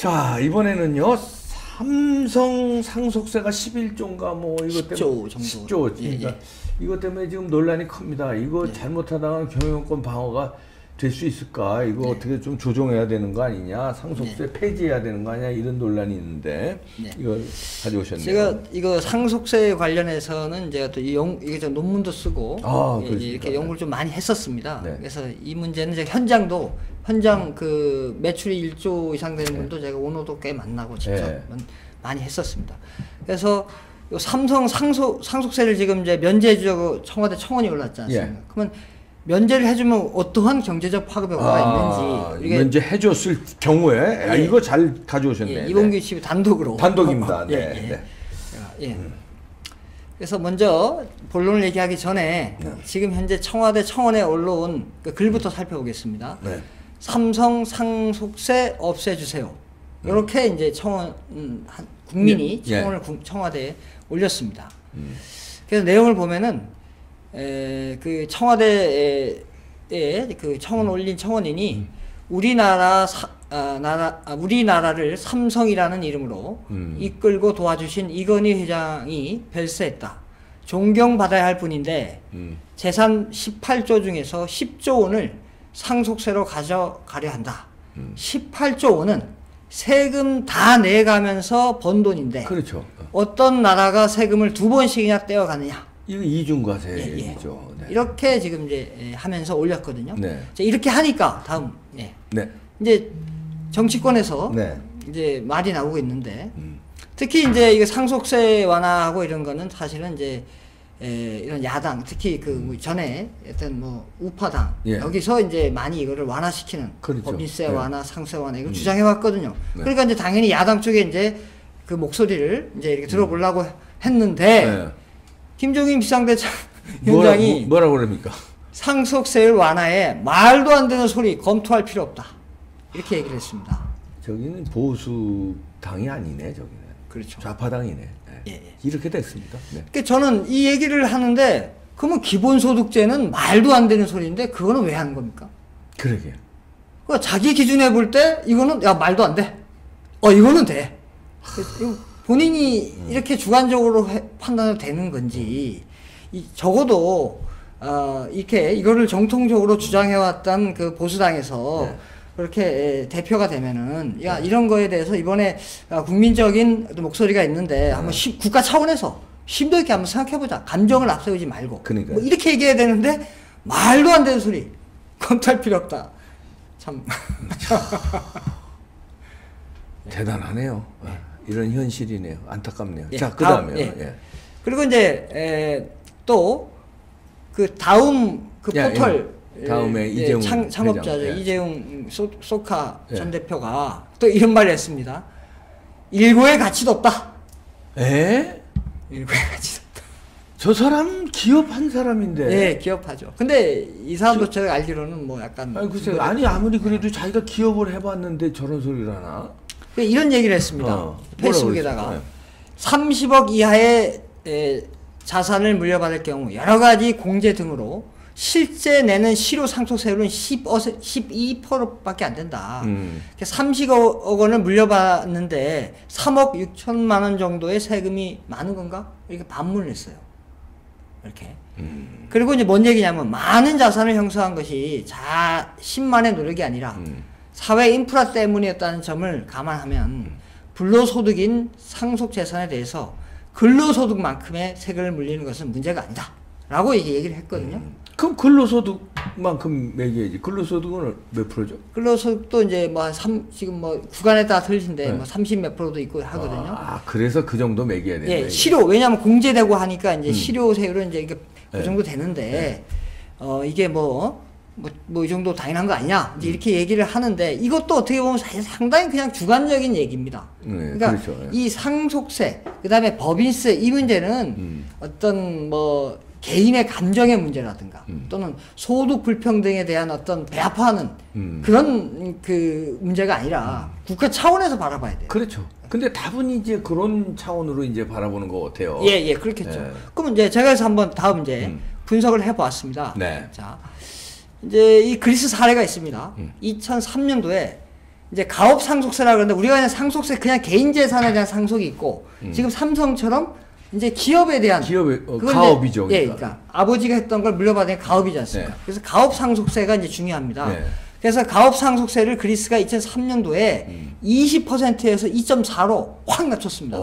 자, 이번에는요. 삼성 상속세가 11조인가 뭐 이것 때문에 10조 정도. 10조. 그러니까 이것 때문에 지금 논란이 큽니다. 이거 잘못하다가 경영권 방어가 될 수 있을까? 이거 어떻게 좀 조정해야 되는 거 아니냐? 상속세 폐지해야 되는 거 아니냐? 이런 논란이 있는데 이걸 가져오셨네요. 제가 이거 상속세 관련해서는 제가 또 이게 좀 논문도 쓰고 이렇게 연구를 좀 많이 했었습니다. 그래서 이 문제는 제가 현장 그 매출이 1조 이상 되는 분도 제가 오너도 꽤 만나고 직접 많이 했었습니다. 그래서 요 삼성 상속세를 지금 이제 면제해주자고 청와대 청원이 올랐지 않습니까? 그러면 면제를 해주면 어떠한 경제적 파급 효과가 있는지. 면제해줬을 경우에 이거 잘 가져오셨네요. 이봉규 씨 단독으로. 단독입니다. 그래서 먼저 본론을 얘기하기 전에 지금 현재 청와대 청원에 올라온 그 글부터 살펴보겠습니다. 삼성 상속세 없애주세요. 이렇게 이제 청원 국민이 청원을 청와대에 올렸습니다. 그래서 내용을 보면은 그 청와대에 그 청원 올린 청원인이 우리나라를 삼성이라는 이름으로 이끌고 도와주신 이건희 회장이 별세했다. 존경받아야 할 뿐인데 재산 18조 중에서 10조 원을 상속세로 가져가려 한다. 18조 원은 세금 다 내가면서 번 돈인데 그렇죠. 어떤 나라가 세금을 2번씩이나 떼어가느냐. 이거 이중과세죠. 이렇게 지금 이제 하면서 올렸거든요. 이렇게 하니까 다음 이제 정치권에서 이제 말이 나오고 있는데 특히 이제 이거 상속세 완화하고 이런 거는 사실은 이제 이런 야당 특히 그 전에 어떤 뭐 우파당 여기서 이제 많이 이거를 완화시키는 법인세 완화, 상세 완화 이걸 주장해 왔거든요. 그러니까 이제 당연히 야당 쪽에 이제 그 목소리를 이제 이렇게 들어보려고 했는데. 김종인 비상대책 위원장이 뭐라고 그럽니까? 상속세율 완화에 말도 안 되는 소리 검토할 필요 없다. 이렇게 얘기를 했습니다. 저기는 보수 당이 아니네, 저기는. 그렇죠. 좌파당이네. 이렇게 됐습니다. 그러니까 저는 이 얘기를 하는데 그러면 기본소득제는 말도 안 되는 소리인데 그거는 왜 하는 겁니까? 그러게요. 그러니까 자기 기준에 볼 때 이거는 야 말도 안 돼. 이거는 돼. 본인이 이렇게 주관적으로 판단을 되는 건지, 적어도, 이렇게, 이거를 정통적으로 주장해왔던 그 보수당에서 그렇게 대표가 되면은, 야, 이런 거에 대해서 이번에 국민적인 목소리가 있는데, 한번 국가 차원에서 심도 있게 한번 생각해보자. 감정을 앞세우지 말고. 뭐 이렇게 얘기해야 되는데, 말도 안 되는 소리. 검토할 필요 없다. 참. 대단하네요. 이런 현실이네요. 안타깝네요. 자, 그 다음에요. 그리고 이제, 또, 그 다음 그 포털. 다음에 이재용. 창업자죠. 이재용 소카 전 대표가 또 이런 말을 했습니다. 일고의 가치도 없다. 일고의 가치도 없다. 저 사람 기업한 사람인데. 기업하죠. 근데 이 사람도 제가 알기로는 뭐 약간. 아니, 아무리 그래도 자기가 기업을 해봤는데 저런 소리를 하나? 이런 얘기를 했습니다. 페이스북에다가 30억 이하의 자산을 물려받을 경우 여러 가지 공제 등으로 실제 내는 실효 상속세율은 12%밖에 안 된다. 30억 원을 물려받는데 3억 6천만 원 정도의 세금이 많은 건가? 이렇게 반문을 했어요. 이렇게. 그리고 이제 뭔 얘기냐면 많은 자산을 형성한 것이 10만의 노력이 아니라 사회 인프라 때문이었다는 점을 감안하면 불로소득인 상속재산에 대해서 근로소득만큼의 세금을 물리는 것은 문제가 아니다. 라고 얘기를 했거든요. 그럼 근로소득만큼 매겨야지. 근로소득은 몇 프로죠? 근로소득도 이제 뭐 지금 뭐 구간에 따라 틀리신데 뭐 30 몇 프로도 있고 하거든요. 그래서 그 정도 매겨야 되는 실효. 왜냐하면 공제되고 하니까 이제 실효세율은 이제 그 정도 되는데, 이게 이 정도 당연한 거 아니냐 이렇게 얘기를 하는데 이것도 어떻게 보면 상당히 그냥 주관적인 얘기입니다. 그러니까 이 상속세 그 다음에 법인세 이 문제는 어떤 뭐 개인의 감정의 문제라든가 또는 소득 불평등에 대한 어떤 배합하는 그런 그 문제가 아니라 국가 차원에서 바라봐야 돼요. 그렇죠. 근데 답은 이제 그런 차원으로 이제 바라보는 것 같아요. 그렇겠죠. 그럼 이제 제가 해서 한번 다음 이제 분석을 해보았습니다. 자. 이제 이 그리스 사례가 있습니다. 2003년도에 이제 가업 상속세라 그러는데 우리가 그냥 상속세 그냥 개인 재산에 대한 상속이 있고 지금 삼성처럼 이제 기업에 대한 가업이죠. 이제, 그러니까 아버지가 했던 걸 물려받은 게 가업이지 않습니까? 네. 그래서 가업 상속세가 이제 중요합니다. 네. 그래서 가업 상속세를 그리스가 2003년도에 20%에서 2.4로 확 낮췄습니다.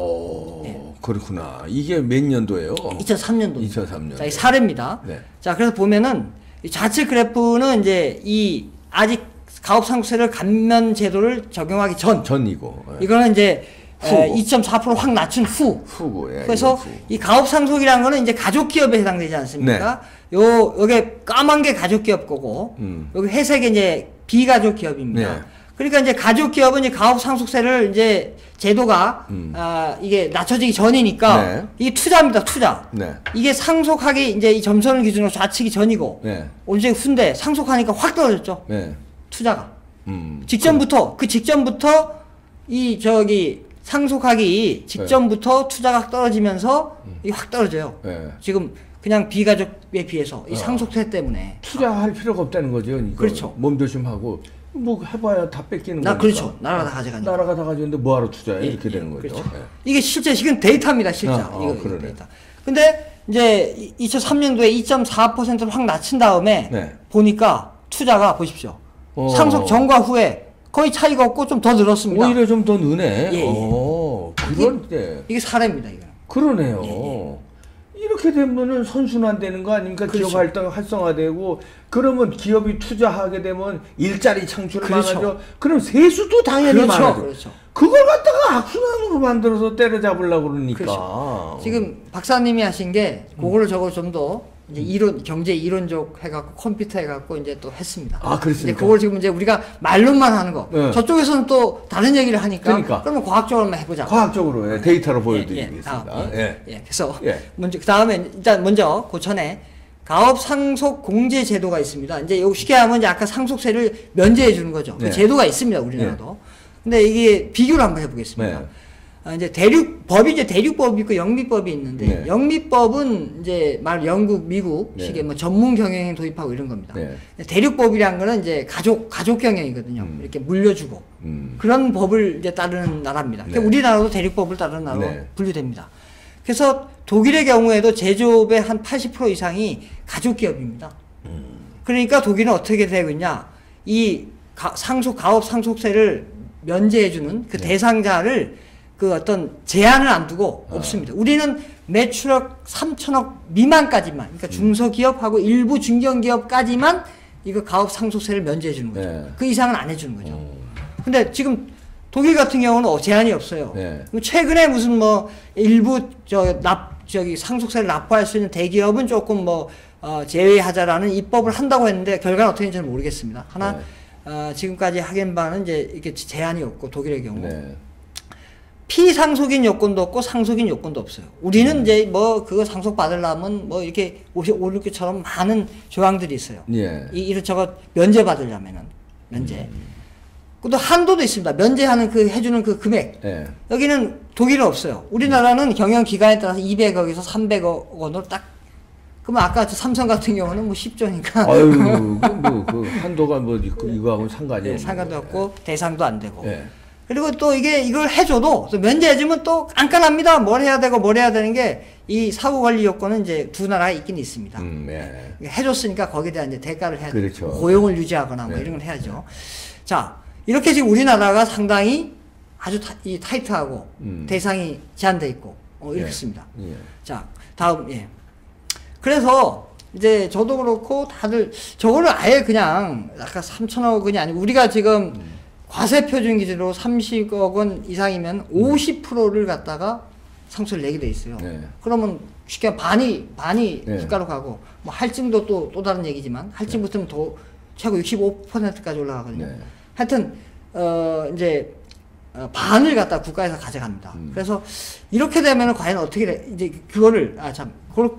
그렇구나. 이게 몇 년도예요? 2003년도. 2003년. 자, 이 사례입니다. 네. 자, 그래서 보면은 이 좌측 그래프는 이제 이 아직 가업 상속세를 감면 제도를 적용하기 전이고. 예. 이거는 이제 후고. 2.4% 확 낮춘 후고. 예, 그래서 이 가업 상속이라는 거는 이제 가족 기업에 해당되지 않습니까? 네. 요게 까만 게 가족 기업 거고 여기 회색이 이제 비가족 기업입니다. 네. 그러니까 이제 가족 기업은 이제 가업 상속세를 이제 제도가 이게 낮춰지기 전이니까 네. 이게 투자입니다, 투자. 네. 이게 상속하기 이제 이 점선을 기준으로 좌측이 전이고 네. 언제 후인데 상속하니까 확 떨어졌죠. 네. 투자가. 그 직전부터 이 저기 상속하기 직전부터 투자가 떨어지면서 이게 확 떨어져요. 네. 지금 그냥 비가족에 비해서 이 상속세 때문에 투자할 필요가 없다는 거죠. 이거. 그렇죠. 몸조심하고 뭐 해봐야 다 뺏기는 거니까. 그렇죠. 나라가 다 가져가니까. 나라가 다 가져는데 뭐하러 투자해? 이렇게 되는 거죠. 그렇죠. 예. 이게 실제 지금 데이터입니다, 실제. 이거 그러네. 데이터. 근데 이제 2003년도에 2.4%를 확 낮춘 다음에 네. 보니까 투자가 보십시오. 상속 전과 후에 거의 차이가 없고 좀 더 늘었습니다. 오히려 좀 더 느네. 예, 그런데 이게 사례입니다, 이거. 그러네요. 이렇게 되면은 선순환되는 거 아닙니까? 그렇죠. 기업 활동 활성화되고 그러면 기업이 투자하게 되면 일자리 창출 그렇죠. 많아져. 그럼 세수도 당연히 그렇죠. 많아져. 그렇죠. 그걸 갖다가 악순환으로 만들어서 때려잡으려고 그러니까. 그렇죠. 지금 박사님이 하신 게 그거를 저걸 좀 더 이제 이론 경제 이론적 해갖고 컴퓨터 해갖고 이제 또 했습니다. 그렇습니까? 이제 그걸 지금 이제 우리가 말로만 하는 거. 네. 저쪽에서는 또 다른 얘기를 하니까. 그러니까. 그러면 과학적으로만 해보자. 과학적으로 데이터로 보여드리겠습니다. 그래서 예. 먼저 그 다음에 일단 먼저 그 전에 가업 상속 공제 제도가 있습니다. 이제 요 쉽게 하면 이제 아까 상속세를 면제해 주는 거죠. 그 네. 제도가 있습니다, 우리나라도. 근데 이게 비교를 한번 해보겠습니다. 네. 이제 법이 이제 대륙법이 있고 영미법이 있는데 네. 영미법은 이제 말 영국, 미국 네. 식의 뭐 전문 경영에 도입하고 이런 겁니다. 네. 대륙법이란 거는 이제 가족 경영이거든요. 이렇게 물려주고 그런 법을 이제 따르는 나라입니다. 그러니까 네. 우리나라도 대륙법을 따르는 나라로 네. 분류됩니다. 그래서 독일의 경우에도 제조업의 한 80% 이상이 가족 기업입니다. 그러니까 독일은 어떻게 되고 있냐? 이 가업 상속세를 면제해주는 그 대상자를 그 어떤 제한을 안 두고 없습니다. 우리는 매출액 3천억 미만까지만, 그러니까 중소기업하고 일부 중견기업까지만 이거 가업 상속세를 면제해 주는 거죠. 네. 그 이상은 안 해주는 거죠. 근데 지금 독일 같은 경우는 제한이 없어요. 네. 최근에 무슨 뭐 일부 저기 상속세를 납부할 수 있는 대기업은 조금 제외하자라는 입법을 한다고 했는데 결과는 어떻게 되는지는 모르겠습니다. 하나 지금까지 하긴 바는 이제 이렇게 제한이 없고 독일의 경우. 네. 피상속인 요건도 없고 상속인 요건도 없어요. 우리는 이제 뭐 그거 상속 받으려면 뭐 이렇게 56개처럼 많은 조항들이 있어요. 예. 이런 저거 면제 받으려면은 면제. 또 한도도 있습니다. 면제하는 그 해주는 그 금액. 예. 여기는 독일은 없어요. 우리나라는 경영 기간에 따라서 200억에서 300억 원으로 딱. 그러면 아까 삼성 같은 경우는 뭐 10조니까. 아유, 그 한도가 뭐 이거하고는 상관이 없는 상관도 없고 대상도 안 되고. 예. 그리고 또 이걸 해줘도 또 면제해주면 또 깐깐합니다. 뭘 해야 되고 뭘 해야 되는 게 이 사후관리 요건은 이제 두 나라에 있긴 있습니다. 예. 해줬으니까 거기에 대한 이제 대가를 해야 되고 그렇죠. 고용을 유지하거나 뭐 이런 걸 해야죠. 자, 이렇게 지금 우리나라가 상당히 아주 타이트하고 대상이 제한돼 있고 이렇습니다. 예. 자, 다음 그래서 이제 저도 그렇고 다들 저거를 아예 그냥 아까 3천억 원이 아니고 우리가 지금 과세 표준 기준으로 30억 원 이상이면 50%를 갖다가 상속을 내게 돼 있어요. 네. 그러면 쉽게 반이 네. 국가로 가고 뭐 할증도 또 다른 얘기지만 할증 붙으면 더 최고 65%까지 올라가거든요. 네. 하여튼 이제 반을 갖다 국가에서 가져갑니다. 그래서 이렇게 되면은 과연 어떻게 돼? 이제 그거를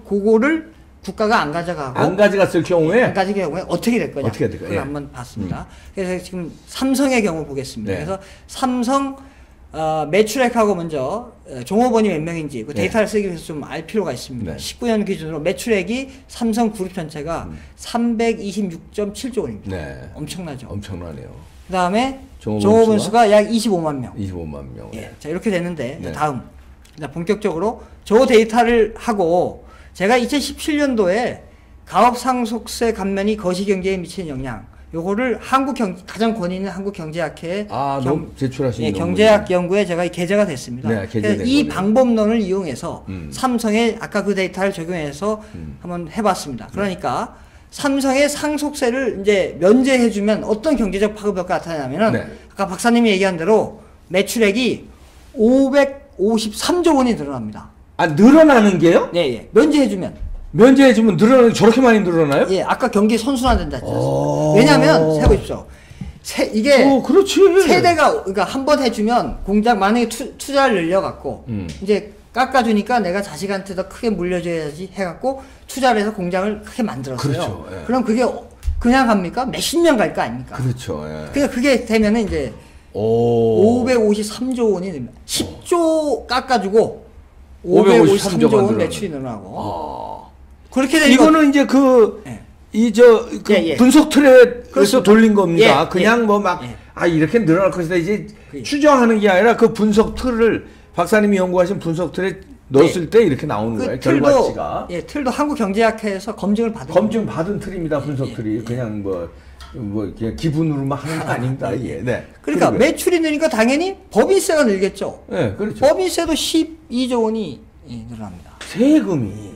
그거를 국가가 안 가져가고 안 가져갔을 경우에 안 가져갈 경우에 어떻게 될 거냐? 어떻게 될까요? 그걸 예. 한번 봤습니다. 그래서 지금 삼성의 경우 보겠습니다. 네. 그래서 삼성 매출액하고 먼저 종업원이 몇 명인지 그 데이터를 쓰기 위해서 좀 알 필요가 있습니다. 네. 19년 기준으로 매출액이 삼성 그룹 전체가 326.7조 원입니다. 네. 엄청나죠. 엄청나네요. 그다음에 종업원 수가 약 25만 명. 25만 명. 예. 자, 이렇게 되는데 네. 다음. 자, 본격적으로 저 데이터를 하고 제가 2017년도에 가업 상속세 감면이 거시경제에 미치는 영향 요거를 가장 권위 있는 한국경제학회에 제출하신 예, 경제학 연구에 제가 게재가 됐습니다. 네, 그래서 이 방법론을 이용해서 삼성에 아까 그 데이터를 적용해서 한번 해봤습니다. 그러니까 삼성의 상속세를 이제 면제해주면 어떤 경제적 파급효과가 나타나냐면은 네. 아까 박사님이 얘기한 대로 매출액이 553조 원이 늘어납니다. 아, 늘어나는 게요? 네, 예. 면제해주면. 면제해주면 늘어나는 저렇게 많이 늘어나요? 예, 아까 경기 선순환된다 했잖아요. 왜냐하면 세보십시오. 이게 그렇지. 세대가 그러니까 한 번 해주면 공장 만약에 투자를 늘려갖고 이제 깎아주니까 내가 자식한테 더 크게 물려줘야지 해갖고 투자를 해서 공장을 크게 만들었어요. 그렇죠. 예. 그럼 그게 그냥 갑니까? 몇십 년 갈 거 아닙니까? 그렇죠. 예. 그러니까 그게 되면은 이제 553조 원이 됩니다. 10조 깎아주고 553조 원 매출이 늘어나고. 그렇게 되면 이거는 이제 예. 분석 틀에서 그렇습니다. 돌린 겁니다. 예, 그냥 이렇게 늘어날 것이다. 이제 추정하는 게 아니라 그 분석 틀을 박사님이 연구하신 분석 틀에 넣었을 때 이렇게 나오는 거예요. 결과치가. 틀도 한국경제학회에서 검증을 받은 검증받은 틀입니다. 분석 틀이. 그냥 그냥 기분으로만 하는 거 아닙니다. 예. 네. 그러니까 매출이 늘니까 당연히 법인세가 늘겠죠. 네, 그렇죠. 법인세도 12조 원이 늘어납니다. 세금이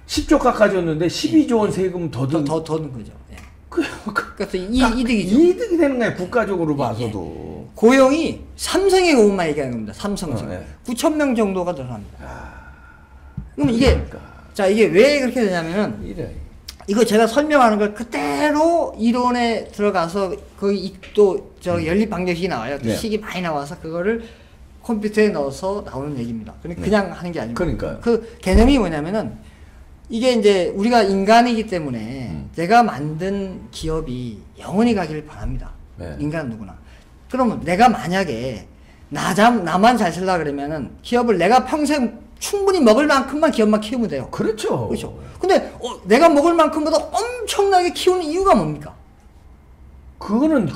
10조 깎아줬는데 12조 원 세금 더 든 더 는 거죠. 예. 그래서 이득이죠. 이득이 되는 거예요. 국가적으로 봐서도. 고용이 삼성의 고용만 얘기하는 겁니다. 삼성 지금 9천 명 정도가 늘어납니다. 그럼 이게 이게 왜 그렇게 되냐면은 이거 제가 설명하는 걸 그대로 이론에 들어가서 거기 또 연립방정식이 나와요. 식이 많이 나와서 그거를 컴퓨터에 넣어서 나오는 얘기입니다. 그냥 하는 게 아니고. 그러니까요. 그 개념이 뭐냐면은 이게 이제 우리가 인간이기 때문에 내가 만든 기업이 영원히 가기를 바랍니다. 인간은 누구나. 그러면 내가 만약에 나만 잘 살라 그러면은 기업을 내가 평생 충분히 먹을 만큼만 기업만 키우면 돼요. 그렇죠. 그렇죠. 근데 내가 먹을 만큼보다 엄청나게 키우는 이유가 뭡니까? 그거는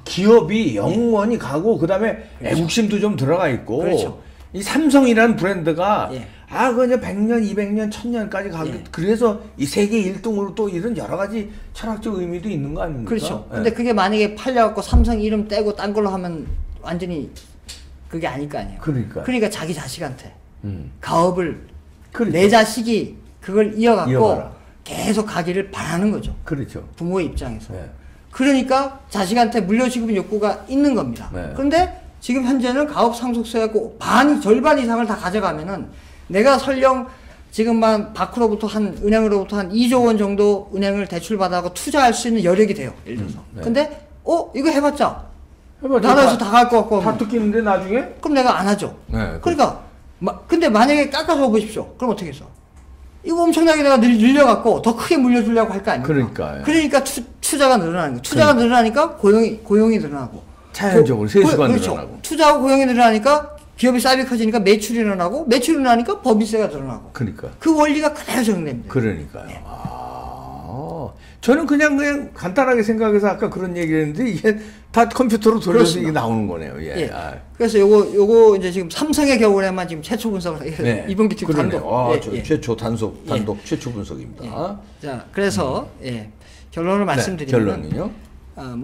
기업이 영원히 가고 그다음에 애국심도 좀 들어가 있고. 그렇죠. 이 삼성이라는 브랜드가 그냥 100년, 200년, 1000년까지 가고 그래서 이 세계 1등으로 또 이런 여러 가지 철학적 의미도 있는 거 아닙니까? 그렇죠. 근데 그게 만약에 팔려갖고 삼성 이름 떼고 딴 걸로 하면 완전히 그게 아닐 거 아니에요. 그러니까 자기 자식한테 가업을 내 자식이 그걸 이어갖고 계속 가기를 바라는 거죠. 그렇죠. 부모의 입장에서. 그러니까 자식한테 물려주고 욕구가 있는 겁니다. 그런데 지금 현재는 가업 상속세하고 절반 이상을 다 가져가면은 내가 설령 지금만 은행으로부터 한 2조 원 정도 은행을 대출받아고 투자할 수 있는 여력이 돼요. 예를 들어서. 근데 이거 해봤자 나라에서 다 갈 것 같고 다 뜯기는데 나중에? 그럼 내가 안 하죠. 그러니까 근데 만약에 깎아줘 보십시오. 그럼 어떻게 했어? 이거 엄청나게 내가 늘려갖고 더 크게 물려주려고 할 거 아닙니까? 그러니까 투자가 늘어나는 거예요. 투자가 늘어나니까 고용이 늘어나고 자연적으로 세수가 늘어나고 투자하고 고용이 늘어나니까 기업이 사이비 커지니까 매출이 늘어나고 매출이 늘어나니까 법인세가 늘어나고 그 원리가 그대로 적용됩니다. 그러니까요. 저는 그냥 간단하게 생각해서 아까 그런 얘기를 했는데 이게 다 컴퓨터로 돌려서 이게 나오는 거네요. 그래서 요거 이제 지금 삼성의 경우에만 지금 최초 분석을 이번 기칙 단독. 최초 단독 최초 분석입니다. 자, 그래서 결론을 말씀드리면 결론은요?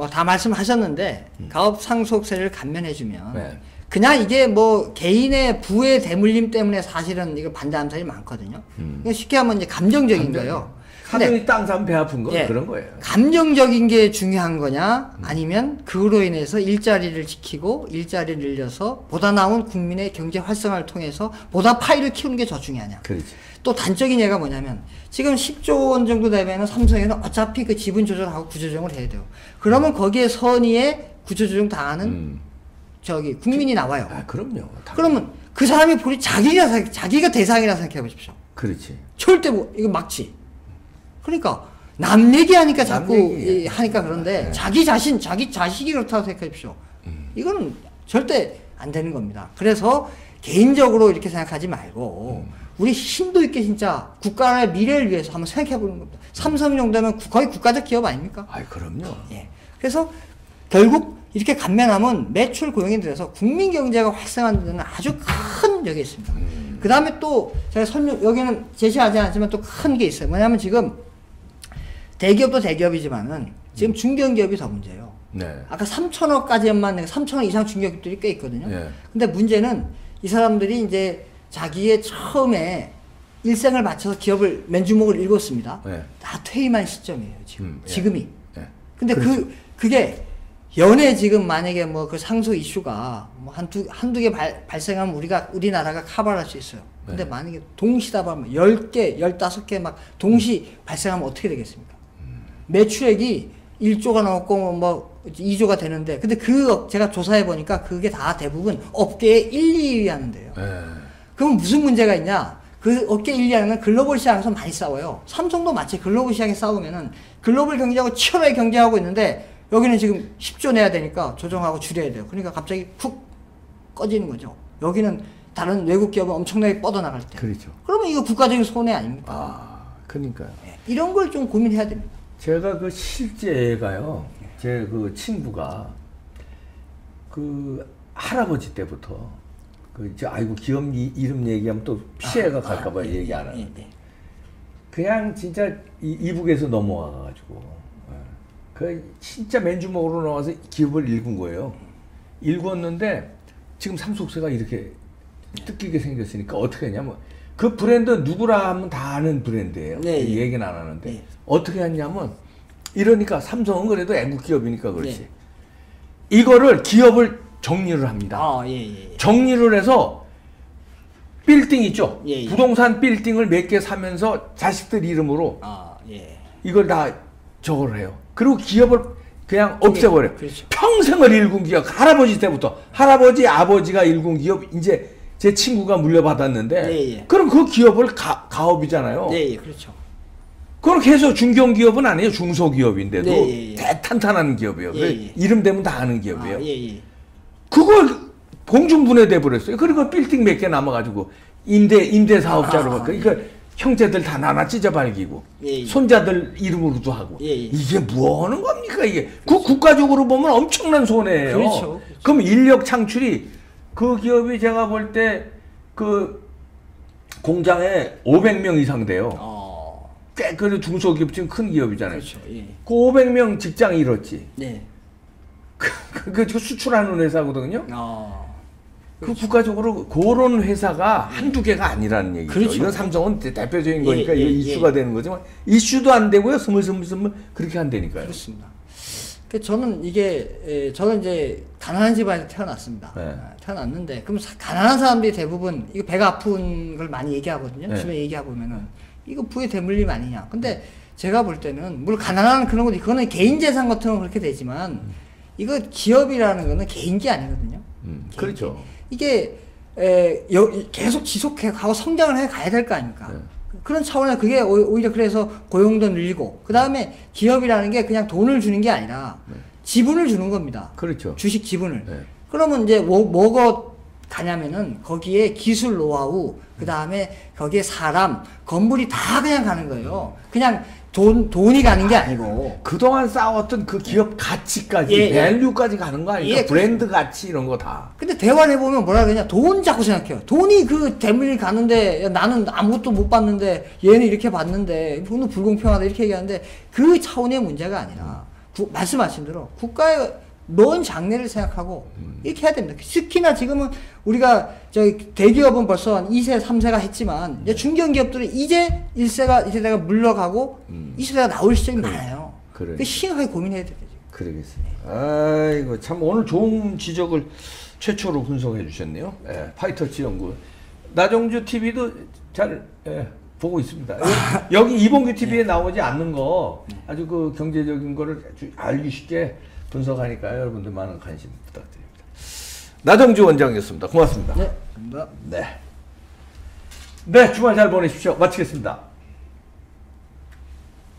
다 말씀하셨는데 가업 상속세를 감면해주면 그냥 이게 개인의 부의 대물림 때문에 사실은 이거 반대하는 사람이 많거든요. 쉽게 하면 이제 감정적인 거예요. 하늘이 땅 사면 배 아픈 거 그런 거예요. 감정적인 게 중요한 거냐 아니면 그로 인해서 일자리를 지키고 일자리를 늘려서 보다 나은 국민의 경제 활성화를 통해서 보다 파이를 키우는 게 더 중요하냐. 또 단적인 예가 뭐냐면 지금 10조 원 정도 되면은 삼성에는 어차피 그 지분 조정하고 구조조정을 해야 돼요. 그러면 거기에 선의의 구조조정 당하는 국민이 나와요. 그럼요. 그러면 그 사람이 본인 자기가 대상이라 생각해 보십시오. 절대 이거 막지. 그러니까 남 얘기하니까 자꾸 하니까 그런데 자기 자식이 그렇다고 생각해 보십시오. 이거는 절대 안 되는 겁니다. 그래서 개인적으로 이렇게 생각하지 말고 우리 심도 있게 진짜 국가의 미래를 위해서 한번 생각해 보는 겁니다. 삼성 정도면 거의 국가적 기업 아닙니까? 그럼요. 그래서 결국 이렇게 감면하면 매출 고용이 들어서 국민 경제가 활성화하는 데는 아주 큰 역이 있습니다. 그 다음에 또 제가 여기는 제시하지 않지만 또 큰 게 있어요. 뭐냐면 지금 대기업도 대기업이지만은 지금 중견기업이 더 문제예요. 네. 아까 3천억까지만 3천억 이상 중견기업들이 꽤 있거든요. 네. 근데 문제는 이 사람들이 이제 자기의 처음에 일생을 바쳐서 기업을 맨주먹을 읽었습니다. 네. 다 퇴임한 시점이에요, 지금. 예. 지금이. 예. 근데 그렇죠. 그게 연애 지금 만약에 뭐 그 상속 이슈가 뭐 한두 개 발생하면 우리나라가 커버를 할 수 있어요. 근데 네. 만약에 동시다발하면 10개, 15개 막 동시 발생하면 어떻게 되겠습니까? 매출액이 1조가 넘었고 뭐 2조가 되는데 근데 제가 조사해 보니까 그게 다 대부분 업계의 1, 2위 하는데요. 그럼 무슨 문제가 있냐? 그 업계 1, 2위는 글로벌 시장에서 많이 싸워요. 삼성도 마치 글로벌 시장에 싸우면은 글로벌 경제하고 치열하게 경쟁하고 있는데 여기는 지금 10조 내야 되니까 조정하고 줄여야 돼요. 그러니까 갑자기 쿡 꺼지는 거죠. 여기는 다른 외국 기업은 엄청나게 뻗어나갈 때. 그렇죠. 그러면 이거 국가적인 손해 아닙니까? 아, 그러니까요. 네. 이런 걸 좀 고민해야 됩니다. 제가 그 실제가요, 제 그 친구가 그 할아버지 때부터 아이고 기업 이름 얘기하면 또 피해가 갈까봐 얘기 안 하는데 그냥 진짜 이북에서 넘어와가지고 그 진짜 맨주먹으로 나와서 기업을 읽은 거예요. 읽었는데 지금 상속세가 이렇게 뜯기게 생겼으니까 어떻게 했냐면 그 브랜드 누구라 하면 다 아는 브랜드예요. 네, 예. 얘기는 안 하는데 네. 어떻게 했냐면 이러니까 삼성은 그래도 애국 기업이니까 그렇지. 네. 이거를 기업을 정리를 합니다. 예. 정리를 해서 빌딩 있죠. 예. 부동산 빌딩을 몇 개 사면서 자식들 이름으로 예. 이걸 다 저걸 해요. 그리고 기업을 그냥 없애버려요. 그렇죠. 평생을 일군 기업, 할아버지 때부터 할아버지 아버지가 일군 기업 이제 제 친구가 물려받았는데 예. 그럼 그 기업을 가업이잖아요. 예, 그렇죠. 그렇게 해서 중견기업은 아니에요. 중소기업인데도 예. 대탄탄한 기업이에요. 예. 이름 되면 다 아는 기업이에요. 예. 그걸 공중분해돼 버렸어요. 그리고 빌딩 몇 개 남아가지고 임대 사업자로 그러니까 형제들 다 나눠 찢어발기고 예. 손자들 이름으로도 하고 예. 이게 뭐 하는 겁니까 이게? 그 국가적으로 보면 엄청난 손해예요. 그렇죠. 그럼 인력 창출이 그 기업이 제가 볼 때 그 공장에 500명 이상 돼요. 꽤 그래도 중소기업 지금 큰 기업이잖아요. 그렇죠. 예. 그 500명 직장 잃었지. 네. 그 수출하는 회사거든요. 그 그렇죠. 국가적으로 그런 회사가 한두 개가 아니라는 얘기죠. 그렇죠. 이건 삼성은 대표적인 거니까 예, 이거 이슈가 되는 거지만 이슈도 안 되고요. 스물스물 그렇게 한다니까요. 그렇습니다. 저는 저는 이제 가난한 집안에서 태어났습니다. 네. 태어났는데 그럼 가난한 사람들이 대부분 이거 배가 아픈 걸 많이 얘기하거든요. 네. 주변에 얘기해 보면은 이거 부의 대물림 아니냐. 근데 제가 볼 때는 물론 가난한 그런 것도 그거는 개인 재산 같은 건 그렇게 되지만 이거 기업이라는 거는 개인기 아니거든요. 개인기. 그렇죠. 이게 계속 지속해가고 성장을 해 가야 될 거 아닙니까? 네. 그런 차원에서 그게 오히려 그래서 고용도 늘리고 그 다음에 기업이라는 게 그냥 돈을 주는 게 아니라 지분을 주는 겁니다. 그렇죠. 주식 지분을. 네. 그러면 이제 뭐가 가냐면은 거기에 기술 노하우 그 다음에 거기에 사람 건물이 다 그냥 가는 거예요. 그냥 돈이 가는 게 아니고 그동안 쌓았던 그 기업 가치까지 예. 밸류까지 가는 거 아닙니까? 예, 브랜드 가치 이런 거 다. 근데 대화를 해보면 뭐라 그러냐 돈 자꾸 생각해요. 돈이 그 대물림 가는데 야, 나는 아무것도 못 받는데 얘는 이렇게 받는데 돈은 불공평하다 이렇게 얘기하는데 그 차원의 문제가 아니라 말씀하신 대로 국가의 먼 장래를 생각하고 이렇게 해야 됩니다. 특히나 지금은 우리가 대기업은 벌써 한 2세, 3세가 했지만 이제 중견기업들은 이제 1세가 물러가고 2세가 나올 시점이 많아요. 그래. 심각하게 고민해야 되죠. 그러겠습니다. 아이고 참 오늘 좋은 지적을 최초로 분석해 주셨네요. 예, 파이터치 연구. 나정주 TV도 잘 보고 있습니다. 여기 이봉규 TV에 나오지 않는 거 아주 그 경제적인 거를 아주 알기 쉽게 분석하니까 여러분들 많은 관심 부탁드립니다. 나정주 원장이었습니다. 고맙습니다. 네, 감사합니다. 네, 주말 잘 보내십시오. 마치겠습니다.